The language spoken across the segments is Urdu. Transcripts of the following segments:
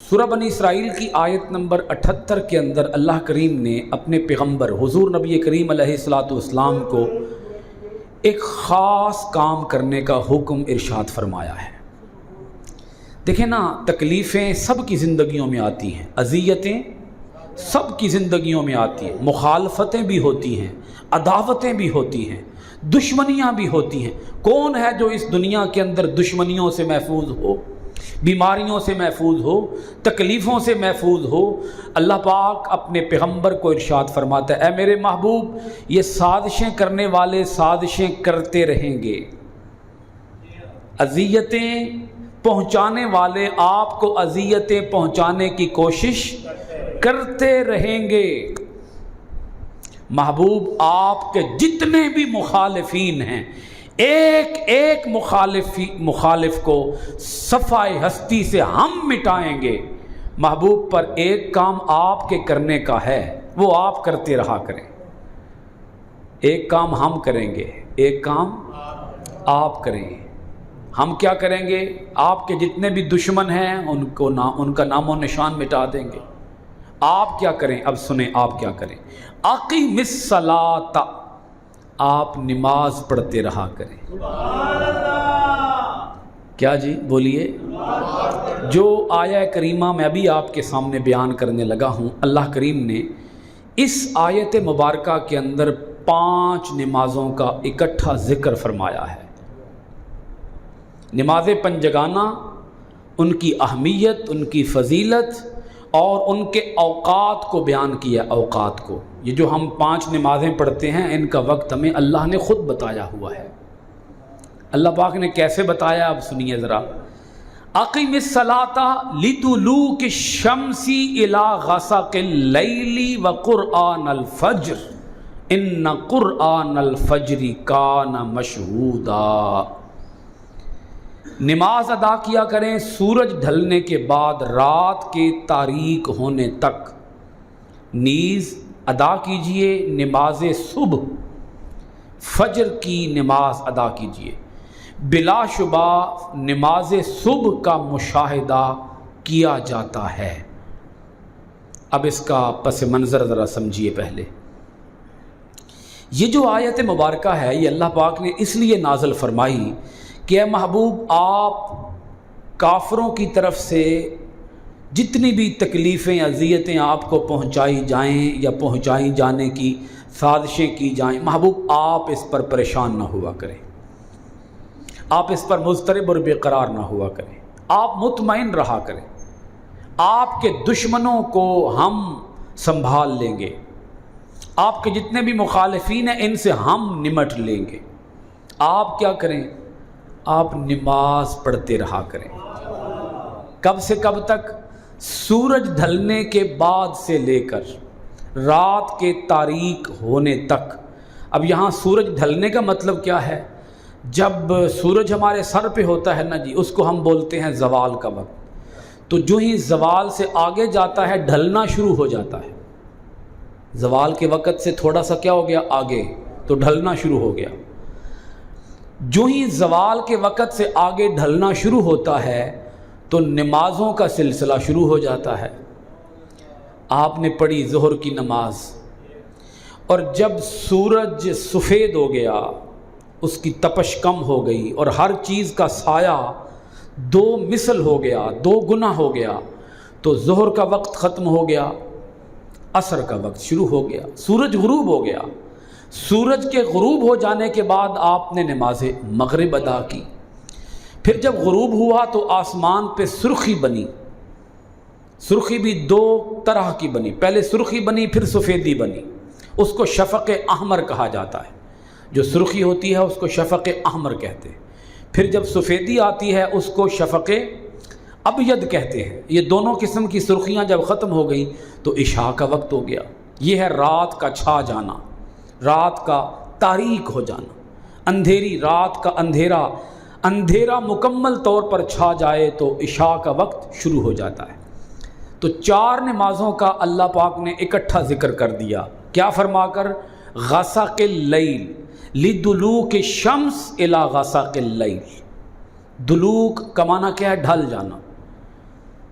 سورہ بنی اسرائیل کی آیت نمبر 78 کے اندر اللہ کریم نے اپنے پیغمبر حضور نبی کریم علیہ الصلاۃ والسلام کو ایک خاص کام کرنے کا حکم ارشاد فرمایا ہے۔ دیکھیں نا، تکلیفیں سب کی زندگیوں میں آتی ہیں، اذیتیں سب کی زندگیوں میں آتی ہیں، مخالفتیں بھی ہوتی ہیں، عداوتیں بھی ہوتی ہیں، دشمنیاں بھی ہوتی ہیں۔ کون ہے جو اس دنیا کے اندر دشمنیوں سے محفوظ ہو، بیماریوں سے محفوظ ہو، تکلیفوں سے محفوظ ہو؟ اللہ پاک اپنے پیغمبر کو ارشاد فرماتا ہے، اے میرے محبوب، یہ سازشیں کرنے والے سازشیں کرتے رہیں گے، اذیتیں پہنچانے والے آپ کو اذیتیں پہنچانے کی کوشش کرتے رہیں گے۔ محبوب، آپ کے جتنے بھی مخالفین ہیں، ایک ایک مخالف کو صفائے ہستی سے ہم مٹائیں گے۔ محبوب، پر ایک کام آپ کے کرنے کا ہے، وہ آپ کرتے رہا کریں۔ ایک کام ہم کریں گے، ایک کام آپ کریں۔ ہم کیا کریں گے؟ آپ کے جتنے بھی دشمن ہیں ان کا نام و نشان مٹا دیں گے۔ آپ کیا کریں؟ اب سنیں آپ کیا کریں۔ اقیم الصلاۃ، آپ نماز پڑھتے رہا کریں۔ کیا جی بولیے؟ جو آیہ کریمہ میں ابھی آپ کے سامنے بیان کرنے لگا ہوں، اللہ کریم نے اس آیت مبارکہ کے اندر 5 نمازوں کا اکٹھا ذکر فرمایا ہے۔ نماز پنجگانہ، ان کی اہمیت، ان کی فضیلت اور ان کے اوقات کو بیان کیا۔ اوقات کو، یہ جو ہم 5 نمازیں پڑھتے ہیں، ان کا وقت ہمیں اللہ نے خود بتایا ہوا ہے۔ اللہ پاک نے کیسے بتایا؟ اب سنیے ذرا۔ اقیم الصلاۃ لطلوع الشمس الی غسق اللیل وقرآن الفجر ان قرآن الفجر کان مشہودا۔ نماز ادا کیا کریں سورج ڈھلنے کے بعد رات کے تاریک ہونے تک۔ نیز ادا کیجئے نماز صبح، فجر کی نماز ادا کیجئے۔ بلا شبہ نماز صبح کا مشاہدہ کیا جاتا ہے۔ اب اس کا پس منظر ذرا سمجھیے پہلے۔ یہ جو آیت مبارکہ ہے، یہ اللہ پاک نے اس لیے نازل فرمائی کہ اے محبوب، آپ کافروں کی طرف سے جتنی بھی تکلیفیں، اذیتیں آپ کو پہنچائی جائیں یا پہنچائی جانے کی سازشیں کی جائیں، محبوب آپ اس پر پریشان نہ ہوا کریں، آپ اس پر مضطرب اور بے قرار نہ ہوا کریں، آپ مطمئن رہا کریں۔ آپ کے دشمنوں کو ہم سنبھال لیں گے، آپ کے جتنے بھی مخالفین ہیں ان سے ہم نمٹ لیں گے۔ آپ کیا کریں؟ آپ نماز پڑھتے رہا کریں۔ کب سے کب تک؟ سورج ڈھلنے کے بعد سے لے کر رات کے تاریک ہونے تک۔ اب یہاں سورج ڈھلنے کا مطلب کیا ہے؟ جب سورج ہمارے سر پہ ہوتا ہے نا جی، اس کو ہم بولتے ہیں زوال کا وقت۔ تو جو ہی زوال سے آگے جاتا ہے ڈھلنا شروع ہو جاتا ہے۔ زوال کے وقت سے تھوڑا سا کیا ہو گیا؟ آگے، تو ڈھلنا شروع ہو گیا۔ جو ہی زوال کے وقت سے آگے ڈھلنا شروع ہوتا ہے تو نمازوں کا سلسلہ شروع ہو جاتا ہے۔ آپ نے پڑھی ظہر کی نماز، اور جب سورج سفید ہو گیا، اس کی تپش کم ہو گئی اور ہر چیز کا سایہ 2 مثل ہو گیا، 2 گنا ہو گیا، تو ظہر کا وقت ختم ہو گیا، عصر کا وقت شروع ہو گیا، سورج غروب ہو گیا۔ سورج کے غروب ہو جانے کے بعد آپ نے نماز مغرب ادا کی۔ پھر جب غروب ہوا تو آسمان پہ سرخی بنی۔ سرخی بھی 2 طرح کی بنی، پہلے سرخی بنی پھر سفیدی بنی۔ اس کو شفق احمر کہا جاتا ہے۔ جو سرخی ہوتی ہے اس کو شفق احمر کہتے ہیں۔ پھر جب سفیدی آتی ہے اس کو شفق ابید کہتے ہیں۔ یہ دونوں قسم کی سرخیاں جب ختم ہو گئیں تو عشاء کا وقت ہو گیا۔ یہ ہے رات کا چھا جانا، رات کا تاریک ہو جانا۔ اندھیری رات کا اندھیرا مکمل طور پر چھا جائے تو عشاء کا وقت شروع ہو جاتا ہے۔ تو 4 نمازوں کا اللہ پاک نے اکٹھا ذکر کر دیا۔ کیا فرما کر؟ غسق اللیل لدلوک الشمس الی غسق اللیل۔ دلوک کا معنی کیا ہے؟ ڈھل جانا۔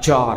4।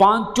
5